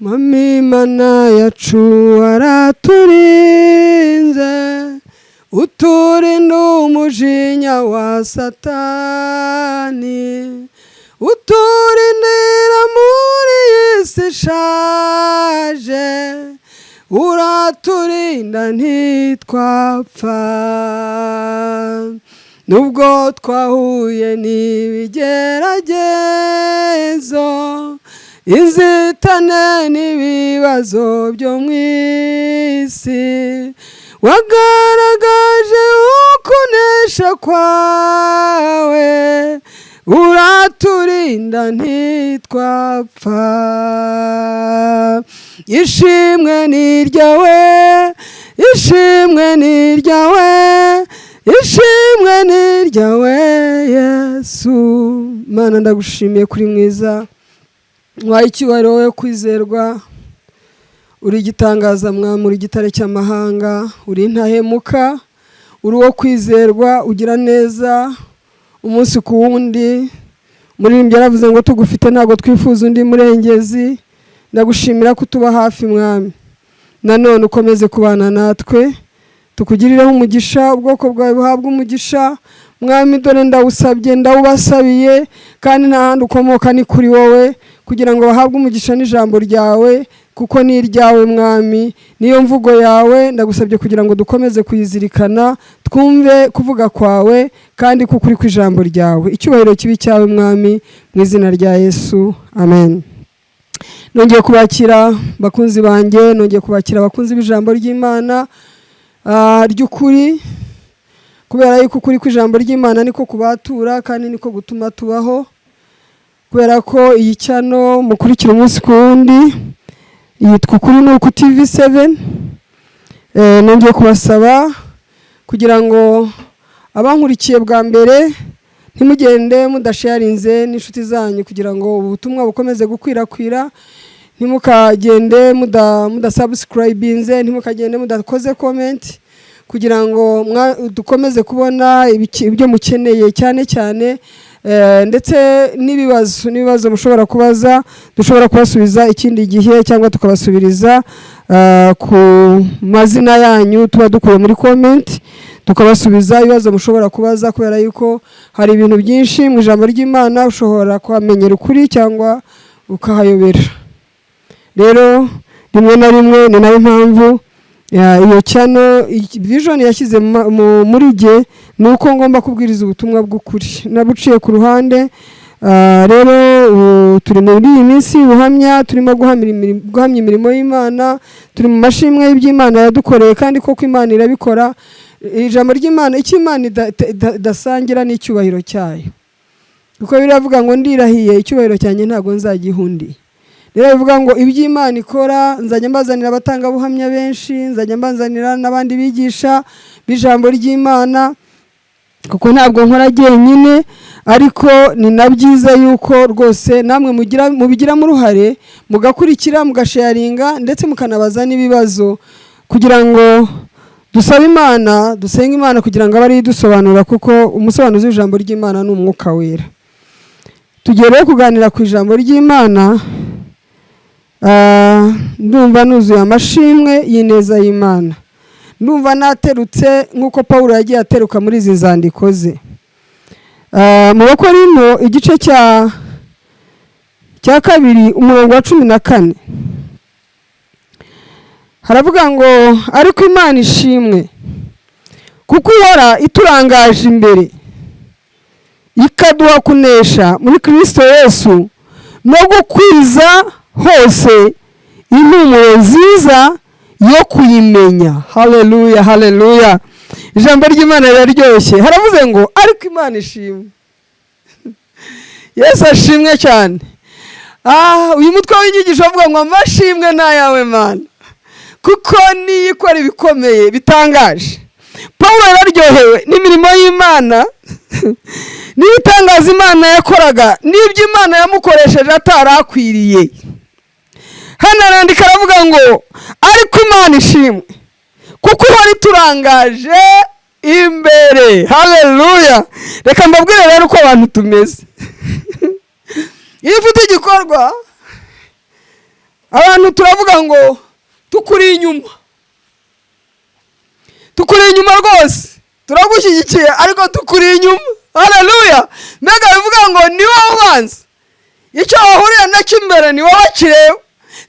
Mami mana yacu waraturinze uturinda umujinya wa satani uturindira muri iyi si ishaje uraturinda ntitwapfa nubwo twahuye n'ibigeragezo inzitane n'ibibazo byo mu isi wagaragaje ukunesha kwawe uraturinda ntitwapfa ishimwe ni iryawe ishimwe ni iryawe ishimwe ni iryawe Yesu Mana ndagushimiye kuri mwiza wayi icyubahiro wowe kwizerwa uri igitangaza mwami uri igitare cy'amahanga uri intahemuka uri uwo kwizerwa ugira neza umunsi ku wundi muririmbyi yaravuze ngo tugufite ntabwo twifuza undi murengezi ndagushimira ko utuba hafi mwami nanone ukomeze kubana natwe tukugirireho umugisha ubwoko bwawe buhabwa umugisha mwami dore ndawusabye ndawubasabiye kandi nta handi ukomoka ni kuri wowe kugira ngo bahabwe umugisha n'ijambo ryawe kuko ni iryawe mwami niyo mvugo yawe ndagusabye kugira ngo dukomeze kuyizirikana twumve kuvuga kwawe kandi kuko uri ku ijambo ryawe icyubahiro kibi cyawe mwami mu izina rya Yesu amen. Nongeye kubakira bakunzi banjye nongeye kubakira abakunzi b'ijambo ry'Imana ry'ukuri kubera yuko kuri ku ijambo ry'Imana niko kubatura kandi niko gutuma tubaho kubera ko iyi cyano mukurikira umunsi ku wundi yitwa Ukuri Nuku TV7 nongeye kubasaba kugira ngo abankurikiye bwa mbere ntimugende mudasharinze n'inshuti zanyu kugira ngo ubutumwa bukomeze gukwirakwira ntimukagende mudasubscribinze ntimukagende mudakoze comment kugira ngo dukomeze kubona ibyo mukeneye cyane cyane ndetse n'ibibazo mushobora kubaza dushobora kubasubiza ikindi gihe cyangwa tukabasubiriza ku mazina yanyu tuba dukuye muri comment tukabasubiza ibibazo mushobora kubaza kubera yuko hari ibintu byinshi mu ijambo ry'Imana ushobora kwamenyera ukuri cyangwa ukahayobera rero rimwe na rimwe ni nayo mpamvu iyo cyano vision yashyize muri jye nuko ngomba kubwiriza ubutumwa bw'ukuri nabuciye ku ruhande rero turi muri iyi minsi ubuhamya turimo guhamya imirimo y'Imana turi mu mashimwe y'iby'Imana yadukoreye kandi koko Imana irabikora ijambo ry'Imana icy'Imana idasangira n'icyubahiro cyayo kuko biravuga ngo ndirahiye icyubahiro cyanjye ntago nzagihundi rero bivuga ngo iby'Imana ikora nzajya mbazanira abatanga buhamya benshi nzajya mbazanira n'abandi bigisha b'ijambo ry'Imana kuko ntabwo nkora jyenyine ariko ni nabyiza yuko rwose namwe mubigiramo uruhare mugakurikira mugasharinga ndetse mukanabaza n'ibibazo kugira ngo dusabe Imana dusenga Imana kugira ngo abari dusobanura kuko umusobanuzi w'ijambo ry'Imana ni umwuka wera tugiye rero kuganira ku ijambo ry'Imana ndumva nuzuye amashimwe y'ineza y'Imana ndumva naterutse nk'uko Pawulo yagiye ateruka muri izi nzandiko ze mu Bakorinto igice cya 2 umurongo wa 14 haravuga ngo ariko Imana ishimwe kuko ihora iturangaje imbere ikaduha kunesha muri Kristo Yesu no gukwiza hose impumuro nziza yo kuyimenya. Haleluya haleluya. Ijambo ry'Imana riraryoshye haravuze ngo ariko Imana ishimwe Yesu ashimwe cyane. Uyu mutwe w'inyigisho avuga ngo amashimwe n'ayawe Mana kuko niyo ikora ibikomeye bitangaje. Pawulo yararyohewe n'imirimo y'Imana n'ibitangaza Imana yakoraga n'ibyo Imana yamukoresheje atarakwiriye. Hano arandika aravuga ngo ariko Imana ishimwe kuko ihora iturangaje imbere. Haleluya. Reka mbabwire rero uko abantu tumeze. Iyo ufite igikorwa abantu abantu turavuga ngo tukuri inyuma rwose, turagushyigikiye ariko tukuri inyuma. Haleluya. Mbega bivuga ngo ni wowe ubanza, icyo wahurira nacyo imbere ni wowe kireba.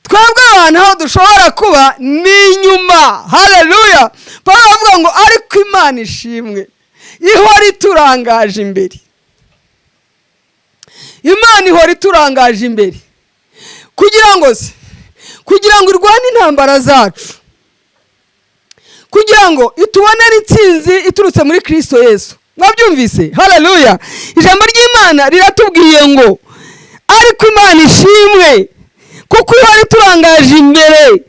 Twebwe abantu aho dushobora kuba ni inyuma. Haleluya. Pawulo avuga ngo ariko Imana ishimwe ihora iturangaje imbere. Imana ihora iturangaje imbere kugira ngo irwane intambara zacu, kugira ngo itubonere intsinzi iturutse muri Kristo Yesu. Mwabyumvise? Haleluya. Ijambo ry'Imana riratubwiye ngo ariko Imana ishimwe kuko ihora iturangaje imbere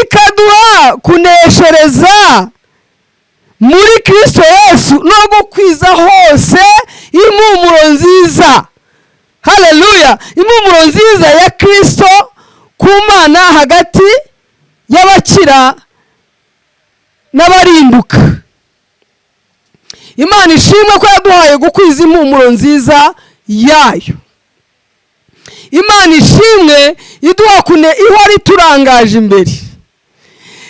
ikaduha kuneshereza muri Kristo Yesu no gukwiza hose impumuro nziza. Haleluya. Impumuro nziza ya Kristo ku Mana hagati y'abakira n'abarimbuka. Imana ishimwe ko yaduhaye gukwiza impumuro nziza yayo. Imana ishimwe iduha ihora iturangaje imbere.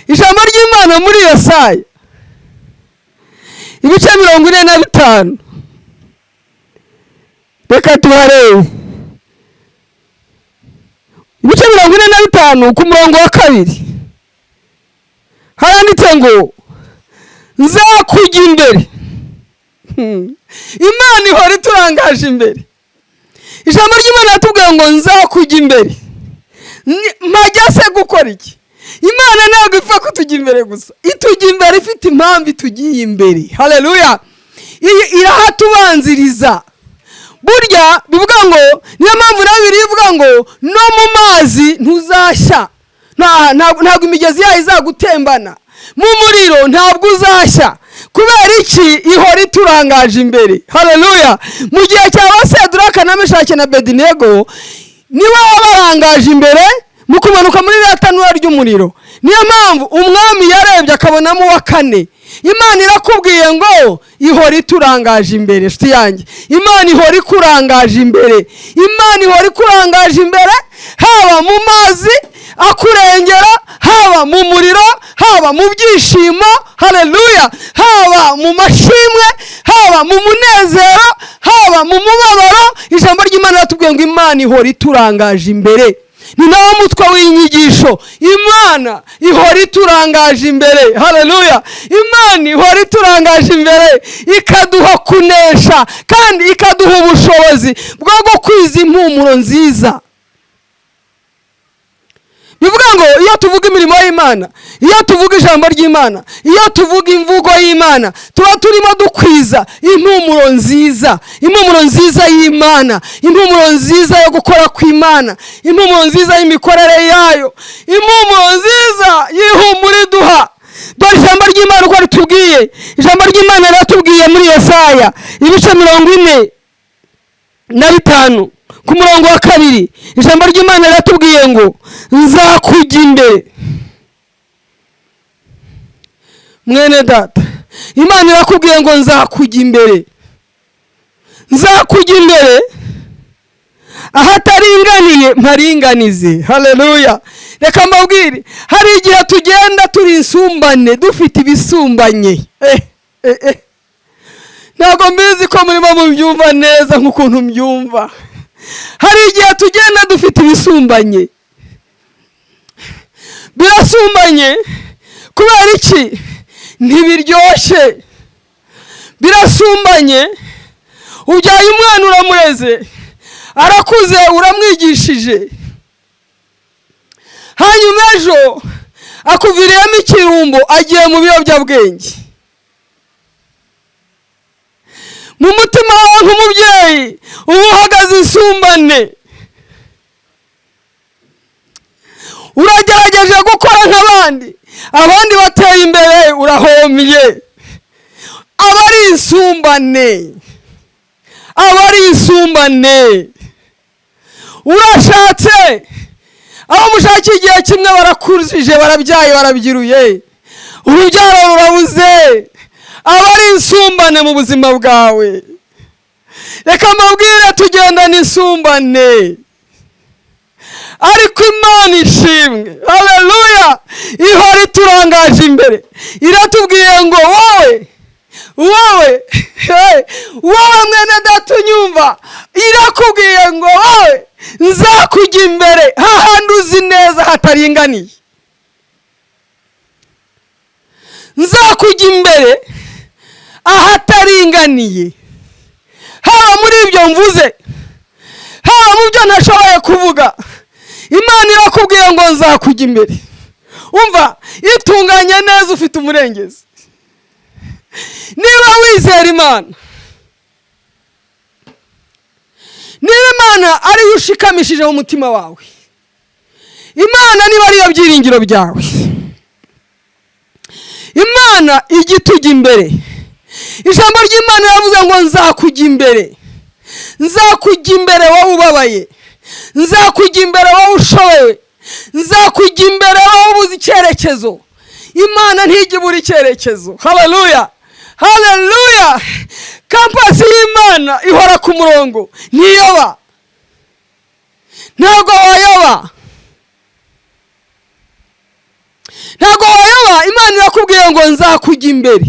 Ijambo ry'Imana muri Yesaya ibice 45, reka tuharebe. Ibice 45 ku murongo wa 2 haranditse ngo nzakujya imbere. Imana ihora iturangaje imbere. Ijambo ry'Imana ratubwiye ngo nzakujya imbere. Mpajya se gukora iki? Imana ntabwo ipfa kutujya imbere gusa, itujya imbere ifite impamvu itugiye imbere. Haleluya. Irahatubanziriza. Burya bivuga ngo niyo mpamvu na Bibiliya ivuga ngo no mu mazi ntuzashya, ntabwo imigezi yayo izagutembana, mu muriro ntabwo uzashya. Kubera iki? Ihora iturangaje imbere. Haleluya. Mu gihe cya Saduraka na Meshaki na Abedinego niwe wabarangaje imbere mu kumanuka muri iriya tanura ry'umuriro. Niyo mpamvu umwami yarebye akabonamo uwa 4. Imana irakubwiye ngo ihora iturangaje imbere. Nshuti yanjye, Imana ihora ikurangaje imbere. Imana ihora ikurangaje imbere, haba mu mazi akurengera, haba mu muriro, haba mu byishimo. Haleluya. Haba mu mashimwe, haba mu munezero, haba mu mubabaro. Ijambo ry'Imana ratubwiye ngo Imana ihora iturangaje imbere. Ni nawo mutwe w'inyigisho. Imana ihora iturangaje imbere. Haleluya. Imana ihora iturangaje imbere ikaduha kunesha kandi ikaduha ubushobozi bwo gukwiza impumuro nziza. Bivuga ngo iyo tuvuga imirimo y'Imana, iyo tuvuga ijambo ry'Imana, iyo tuvuga imvugo y'Imana, tuba turimo dukwiza impumuro nziza. Impumuro nziza y'Imana, impumuro nziza yo gukora kw'Imana, impumuro nziza y'imikorere yayo, impumuro nziza y'ihumure duha. Dore ijambo ry'Imana uko ritubwiye. Ijambo ry'Imana riratubwiye muri Yesaya ibice 45 ku murongo wa 2. Ijambo ry'Imana riratubwiye ngo nzakujya imbere. Mwene data, Imana irakubwiye ngo nzakujya imbere. Nzakujya imbere ahataringaniye mparinganize. Haleluya. Reka mbabwire, hari igihe tugenda turi insumbane dufite ibisumbanye. Ntabwo mbizi ko murimo mubyumva neza nk'ukuntu mbyumva. Hari igihe tugenda dufite ibisumbanye. Birasumbanye kubera iki? Ntibiryoshye. Birasumbanye. Ubyaye umwana uramureze, arakuze uramwigishije, hanyuma ejo akuviriyemo ikirumbo agiye mu biyobyabwenge. Mu mutima wawe nk'umubyeyi uba uhagaze insumbane. Uragerageje gukora nk'abandi, abandi bateye imbere urahombye. Aba ari insumbane. Urashatse, abo mushakiye igihe kimwe barakuzije, barabyaye, barabyiruye, urubyaro rurabuze. Aba ari insumbane mu buzima bwawe. Reka mbabwire, tugendana insumbane. ariko Imana ishimwe, haleluya, ihora iturangaje imbere. Iratubwiye ngo wowe mwene data unyumva, irakubwiye ngo wowe nzakujya imbere hahandi uzi neza hataringaniye. Nzakujya imbere ahataringaniye, haba muri ibyo mvuze, haba mu byo ntashoboye kuvuga. Imana irakubwiye ngo nzakujya imbere. Umva, itunganye neza, ufite umurengezi. Niba wizera Imana, niba Imana ariyo ushikamishije mu mutima wawe, Imana niba ariyo byiringiro byawe, Imana ijya itujya imbere. Ijambo ry'Imana yavuze ngo nzakujya imbere. Nzakujya imbere wowe ubabaye, nzakujya imbere wowe ushobewe, nzakujya imbere wowe ubuze icyerekezo. Imana ntijya ibura icyerekezo. Haleluya, haleluya. Kampasi y'Imana ihora ku murongo, ntiyoba, ntabwo wayoba, ntabwo wayoba. Imana irakubwiye ngo nzakujya imbere,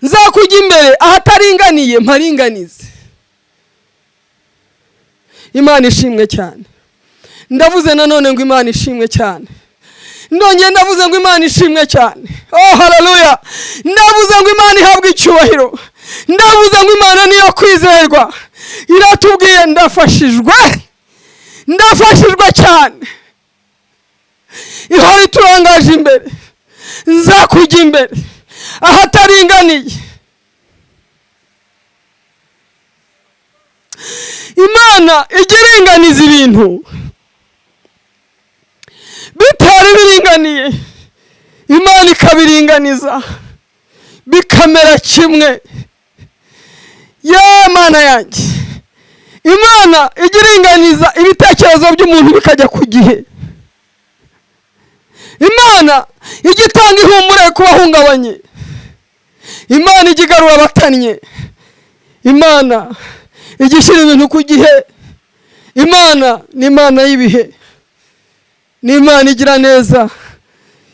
nzakujya imbere ahataringaniye mparinganize. Imana ishimwe cyane. Ndavuze nanone ngo Imana ishimwe cyane. Ndongeye ndavuze ngo Imana ishimwe cyane. Oh haleluya. Ndavuze ngo Imana ihabwe icyubahiro. Ndavuze ngo Imana niyo kwizerwa. Iratubwiye ndafashijwe cyane. Ihora iturangaje imbere, nzakujya imbere ahataringaniye. Imana ijya iringaniza ibintu bitari biringaniye, Imana ikabiringaniza bikamera kimwe. Mana yanjye, Imana ijya iringaniza ibitekerezo by'umuntu bikajya ku gihe. Imana ijya itanga ihumure ku bahungabanye. Imana ijya igarura abatannye. Imana ijya ishyira ibintu ku gihe. Imana ni Imana y'ibihe, ni Imana igira neza.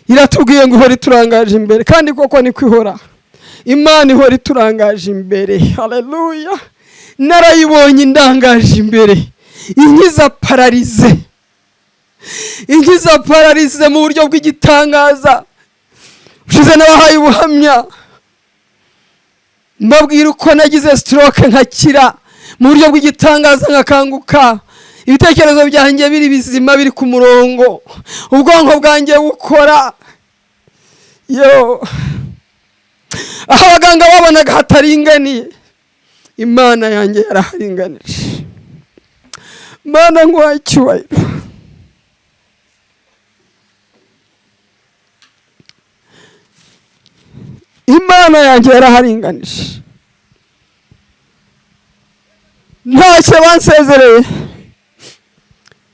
Iratubwiye ngo ihora iturangaje imbere, kandi koko niko ihora. Imana ihora iturangaje imbere. Haleluya. Narayibonye indangaje imbere, inkiza pararize, inkiza pararize mu buryo bw'igitangaza. Ushize nabahaye ubuhamya, mbabwira uko nagize stroke nkakira mu buryo bw'igitangaza, nkakanguka, ibitekerezo byanjye biri bizima, biri ku murongo, ubwonko bwanjye bukora. Aho abaganga babonaga hataringaniye, Imana yanjye yaraharinganije. Mana nguhaye icyubahiro. Imana yanjye yaraharinganije. Ntacyo bansezereye,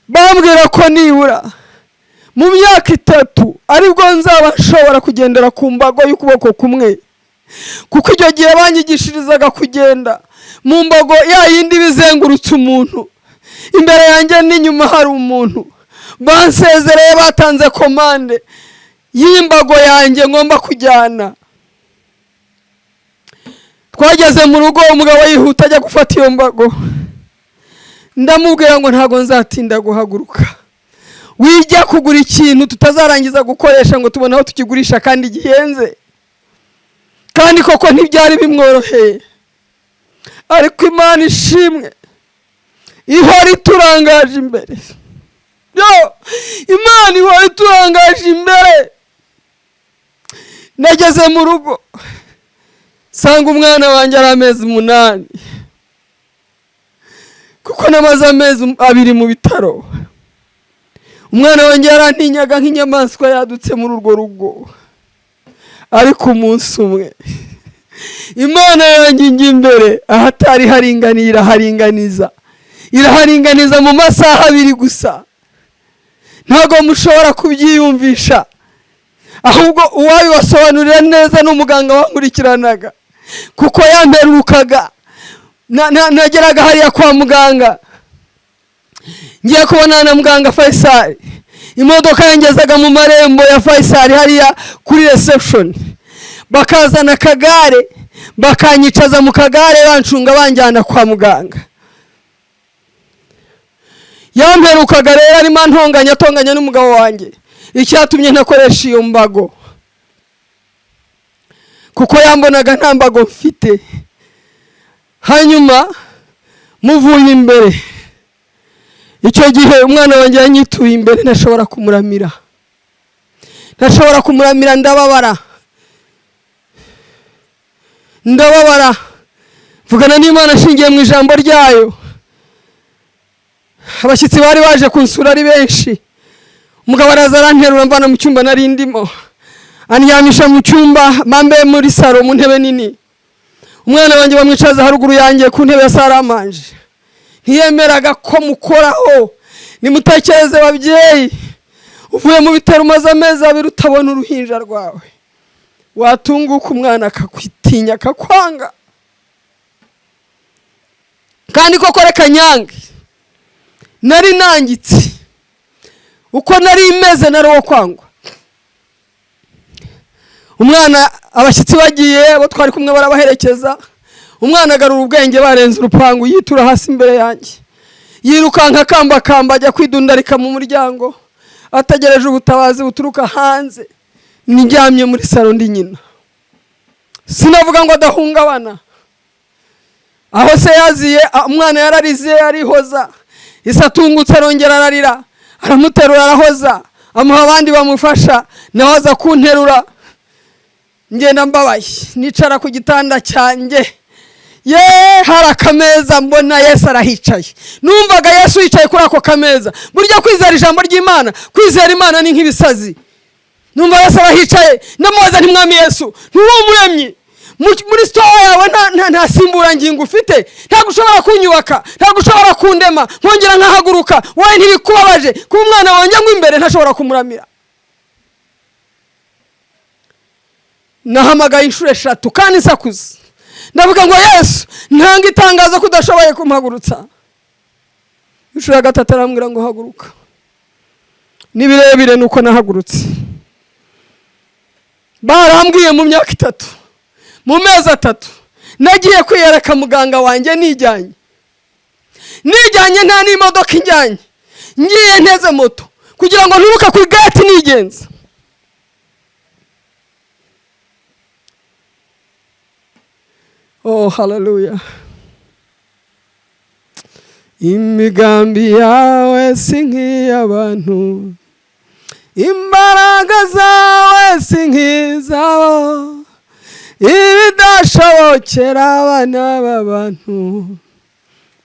bambwira ko nibura mu myaka 3 aribwo nzaba nshobora kugendera ku mbago y'ukuboko kumwe, kuko icyo gihe banyigishirizaga kugenda mu mbago ya yindi bizengurutse umuntu. Imbere yanjye n'inyuma hari umuntu. Bansezereye, batanze komande y'imbago yanjye ngomba kujyana. Twageze mu rugo, umugabo yihuta ajya gufata iyo mbago. Ndamubwira ngo ntago nzatinda guhaguruka. Wijya kugura ikintu tutazarangiza gukoresha ngo tubone aho tukigurisha kandi gihenze. Kandi koko ntibyari bimworoheye. Ariko Imana ishimwe, ihora iturangaje imbere. Imana ihora iturangaje imbere. Nageze mu rugo, sanga umwana wanjye ari amezi 8, kuko namaze amezi 2 mu bitaro. Umwana wanjye yarantinyaga nk'inyamaswa yadutse muri urwo rugo. Ariko umunsi umwe Imana yanjye injya imbere ahatari haringaniye, iraharinganiza mu masaha 2 gusa. Ntago mushobora kubyiyumvisha, ahubwo uwabibasobanurira neza n'umuganga wankurikiranaga, kuko yamperukaga nageraga hariya kwa muganga. ngiye kubonana na muganga Faisal, imodoka yangezaga mu marembo ya Faisal hariya kuri reception, bakazana akagare bakanyicaza mu kagare bancunga banjyana kwa muganga. Yamperukaga rero arimo atonganya n'umugabo wanjye, icyatumye ntakoresha iyo mbago kuko yambonaga nta mbago mfite. Hanyuma muvuye imbere, icyo gihe umwana wanjye yanyituye imbere, ntashobora kumuramira, ndababara mvugana n'Imana ashingiye mu ijambo ryayo. Abashyitsi bari baje kunsura ari benshi, umugabo araza aranterura mvana mu cyumba nari ndimo, anyamisha mu cyumba mambe muri saro mu ntebe nini. Umwana wanjye bamwicaza haruguru yanjye ku ntebe ya saramanje, ntiyemeraga ko mukoraho. Nimutekereze babyeyi, uvuye mu bitaro umaze amezi 2 utabona uruhinja rwawe, watunguka umwana akakwitinya akakwanga. Kandi koko reka nyange, nari nangitse uko nari imeze, nari wo kwangwa. Umwana abashyitsi bagiye, abo twari kumwe barabaherekeza, umwana agarura ubwenge barenze urupangu, yitura hasi imbere yanjye, yirukanka kamba ajya kwidundarika mu muryango, ategereje ubutabazi buturuka hanze. Niryamye muri saro ndi nyina, sinavuga ngo adahungabana. Aho se yaziye, umwana yararize arihoza, isatungutse arongera ararira, aramuterura arahoza, amuha abandi bamufasha, nawe aza kunterura. Ngenda mbabaye, nicara ku gitanda cyanjye, hari akameza mbona Yesu arahicaye. Numvaga Yesu yicaye kuri ako kameza. Burya kwizera ijambo ry'Imana, kwizera Imana ni nk'ibisazi. Numva Yesu arahicaye, ndamubaza nti Mwami Yesu, nturi umuremyi? Muri store yawe nta simbura ngingo ufite, nta gushobora kunyubaka, nta gushobora kundema, nkongera nkahaguruka, wowe ntibikubabaje ku mwana wanjye ngo imbere ntashobora kumuramira? Nahamagaye inshuro 3 kandi nsakuza, ndavuga ngo Yesu, ntanga itangazo ko udashoboye kumpagurutsa. Inshuro ya 3 arambwira ngo haguruka. Ni birebire nuko nahagurutse. Barambwiye mu myaka 3, mu mezi 3 nagiye kwiyereka muganga wanjye nijyanye nta n'imodoka injyanye, ngiye nteze moto kugira ngo nturuka ku gati nigenza. Oh hallelujah. Imigambi yawe si nk'iy'abantu, imbaraga zawe si nk'izabo, ibidashobokera abana b'abantu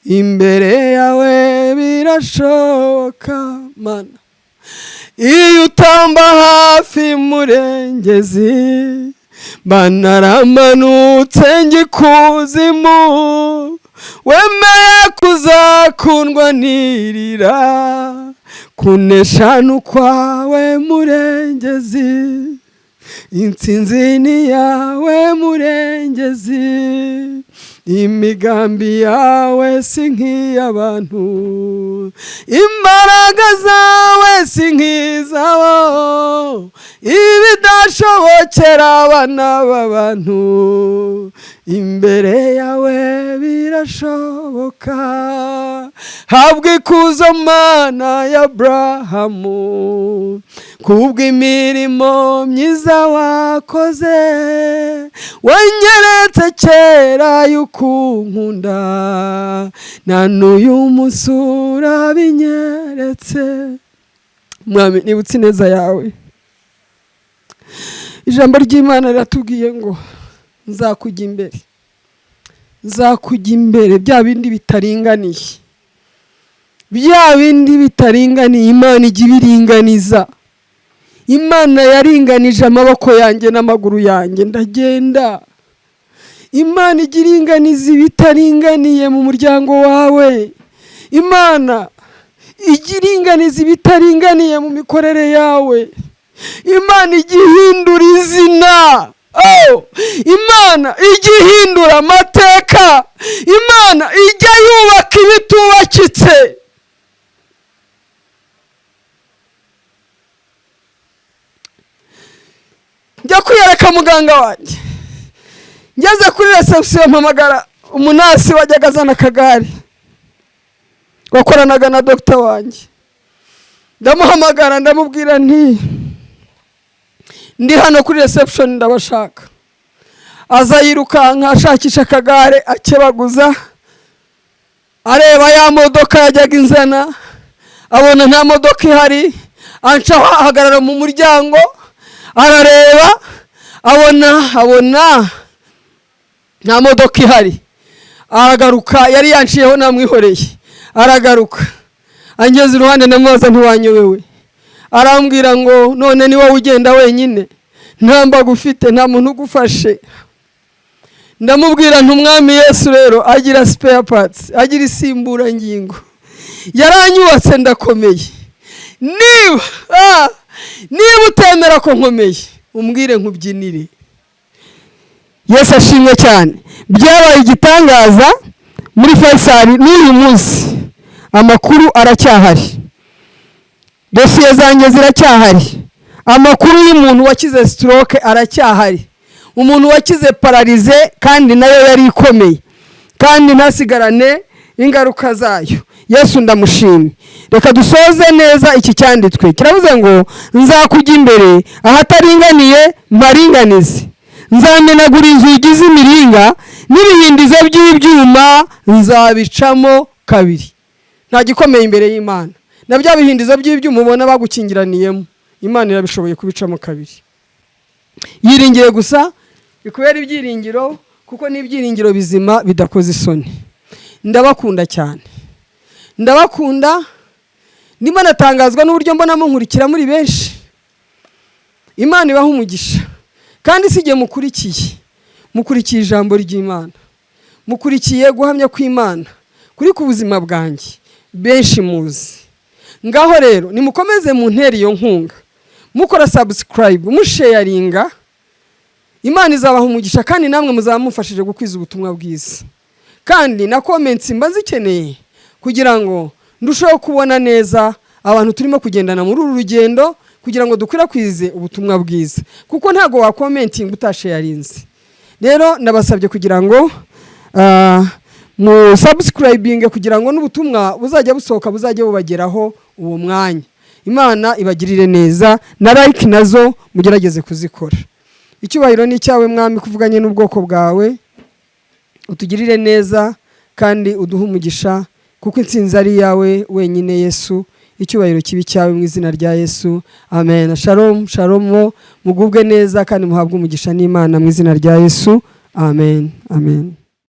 imbere yawe birashoboka. Mana, iyo utamba hafi murengezi, banaramanutse ngikuzimu, wemeye kuzakundwanirira, kunesha n'ukwawe murengezi, intsinzi ni yawe murengezi. Imigambi yawe si nk'iy'abantu, imbaraga zawe si nk'izabo, ibidashobokera abana b'abantu imbere yawe birashoboka. Habwa ikuzo Mana ya Abrahamu, kubw'imirimo myiza wakoze, wanyeretse kera y'ukunkunda, na n'uyu munsi urabinyeretse. Mwami, nibutse ineza yawe. Ijambo ry'Imana riratubwiye ngo nzakujya imbere, bya bindi bitaringaniye, Imana ijya ibiringaniza. Imana yaringanije amaboko yanjye n'amaguru yanjye, ndagenda. Imana ijya iringaniza ibitaringaniye mu muryango wawe. Imana ijya iringaniza ibitaringaniye mu mikorere yawe. Imana ijya ihindura izina. Imana ijya ihindura amateka. Imana ijya yubaka ibitubakitse. njya kwiyereka muganga wanjye, ngeze kuri reception mpamagara umunasi wajyaga azana akagare wakoranaga na dogita wanjye, ndamuhamagara ndamubwira nti ndi hano kuri reception ndabashaka. Aza yirukanka ashakisha akagare akebaguza, areba ya modoka yajyaga inzana, abona nta modoka ihari, ancaho ahagarara mu muryango arareba, abona nta modoka ihari. Aragaruka, yari yanciyeho namwihoreye, aragaruka angeze iruhande ndamubaza ntiwanyobewe? Arambwira ngo none ni wowe ugenda wenyine, nta mbaga ufite, nta muntu ugufashe. Ndamubwira ntumwami Yesu rero agira spare parts, agira isimburangingo, yaranyubatse ndakomeye. Niba utemera ko nkomeye umbwire nkubyinire. Yesu ashimwe cyane. Byabaye igitangaza muri Faisal. N'uyu munsi amakuru aracyahari, dosiye zanjye ziracyahari, amakuru y'umuntu wakize stroke aracyahari, umuntu wakize paralize kandi nayo yari ikomeye kandi ntasigarane ingaruka zayo. Yesu ndamushimye. Reka dusoze neza iki cyanditswe, kiravuze ngo nzakujya imbere ahataringaniye mparinganize, nzamenagura inzugi z'imiringa n'ibihindizo by'ibyuma nzabicamo kabiri. Nta gikomeye imbere y'Imana, na bya bihindizo by'ibyuma ubona bagukingiraniyemo Imana irabishoboye kubicamo kabiri. Yiringiye gusa ikubera ibyiringiro, kuko n'ibyiringiro bizima bidakoze isoni. Ndabakunda cyane, ndabakunda. Ndimo natangazwa n'uburyo mbona munkurikira muri benshi. Imana ibaha umugisha. Kandi sije mukurikiye ijambo ry'Imana, mukurikiye guhamya kw'Imana kuri ku buzima bwanjye benshi muzi. Ngaho rero nimukomeze mu nteri iyo nkunga, mukora subscribe, musharinga. Imana izabaha umugisha kandi namwe muzamufashije gukwiza ubutumwa bwiza. Kandi na comments mbazikeneye kugira ngo ndusheho kubona neza abantu turimo kugendana muri uru rugendo, kugira ngo dukwirakwize ubutumwa bwiza, kuko ntago wa commenting utasharinze. Rero ndabasabye kugira ngo mu subscribing, kugira ngo n'ubutumwa buzajya busohoka buzajya bubageraho uwo mwanya. Imana ibagirire neza, na like nazo mugerageze kuzikora. Icyubahiro ni cyawe mwami, kuvuganye n'ubwoko bwawe, utugirire neza kandi uduhe umugisha, kuko intsinzi ari yawe wenyine Yesu. Icyubahiro kibi cyawe mu izina rya Yesu, amen. Shalom shalom, mugubwe neza kandi muhabwe umugisha n'Imana mu izina rya Yesu, amen amen.